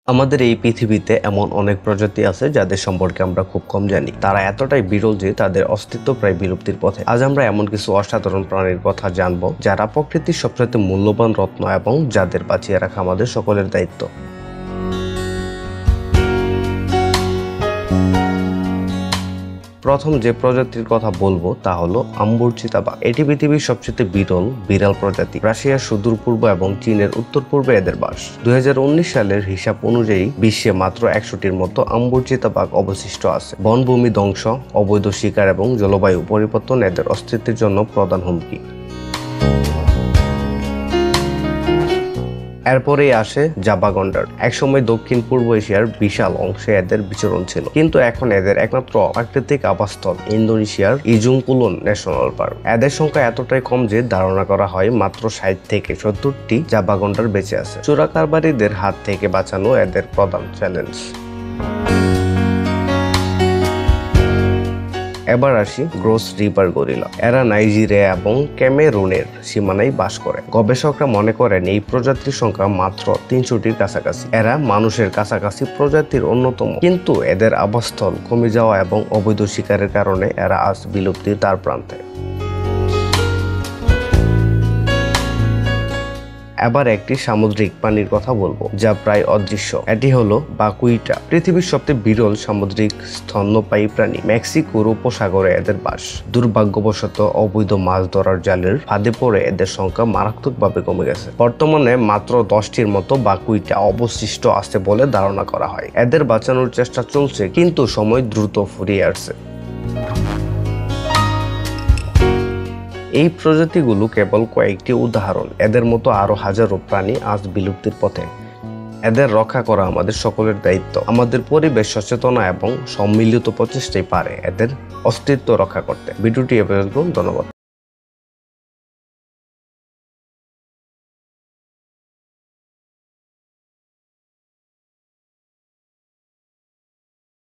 আমাদের এই পৃথিবীতে এমন অনেক প্রজাতি আছে যাদের সম্পর্কে আমরা খুব কম জানি। তারা এতটাই বিরল যে তাদের অস্তিত্ব প্রায় বিলুপ্তির পথে। আজ আমরা এমন কিছু অসাধারণ প্রাণীর কথা জানবো যারা প্রকৃতির সবচেয়ে মূল্যবান রত্ন এবং যাদের বাঁচিয়ে রাখা আমাদের সকলের দায়িত্ব। প্রথম যে প্রজাতির কথা বলবো তা হলো আম্বুর চিতাবাঘ। এটি পৃথিবীর সবচেয়ে বিরল প্রজাতি। রাশিয়ার সুদূর পূর্ব এবং চীনের উত্তর পূর্বে এদের বাস। 2019 সালের হিসাব অনুযায়ী বিশ্বে মাত্র 100টির মতো আম্বুর চিতাবাঘ অবশিষ্ট আছে। বনভূমি ধ্বংস, অবৈধ শিকার এবং জলবায়ু পরিবর্তন এদের অস্তিত্বের জন্য প্রধান হুমকি। এরপরেই আসে জাভা গন্ডার। একসময় দক্ষিণ পূর্ব এশিয়ার বিশাল অংশে এদের বিচরণ ছিল, কিন্তু এখন এদের একমাত্র প্রাকৃতিক আবাসস্থল ইন্দোনেশিয়ার ইজুং কুলন ন্যাশনাল পার্ক। এদের সংখ্যা এতটাই কম যে ধারণা করা হয় মাত্র 60 থেকে 70টি জাভা গন্ডার বেঁচে আছে। চোরাকারবারীদের হাত থেকে বাঁচানো এদের প্রধান চ্যালেঞ্জ। এবার আসি গ্রোস রিপার গরিলা। এরা নাইজেরিয়া এবং ক্যামেরুনের সীমানায় বাস করে। গবেষকরা মনে করেন এই প্রজাতির সংখ্যা মাত্র 300টির কাছাকাছি। এরা মানুষের কাছাকাছি প্রজাতির অন্যতম, কিন্তু এদের আবাসস্থল কমে যাওয়া এবং অবৈধ শিকারের কারণে এরা আজ বিলুপ্তির দ্বার প্রান্তে। এবার একটি সামুদ্রিক প্রাণীর কথা বলবো যা প্রায় অদৃশ্য। এটি হলো বাকুইটা। পৃথিবীর সবচেয়ে বিরল সামুদ্রিক স্তন্যপায়ী প্রাণী। মেক্সিকোর উপসাগরে এদের বাস। দুর্ভাগ্যবশত অবৈধ মাছ ধরার জালের ফাঁদে পড়ে এদের সংখ্যা মারাত্মকভাবে কমে গেছে। বর্তমানে মাত্র 10টির মতো বাকুইটা অবশিষ্ট আছে বলে ধারণা করা হয়। এদের বাঁচানোর চেষ্টা চলছে, কিন্তু সময় দ্রুত ফুরিয়ে আসছে। এই প্রজাতিগুলো কেবল কয়েকটি উদাহরণ। এদের মতো আরো হাজারো প্রাণী আজ বিলুপ্তির পথে। এদের রক্ষা করা আমাদের সকলের দায়িত্ব। আমাদের পরিবেশ সচেতনা এবং সম্মিলিত প্রচেষ্টাই পারে এদের অস্তিত্ব রক্ষা করতে। ভিডিওটি এ পর্যন্ত। ধন্যবাদ।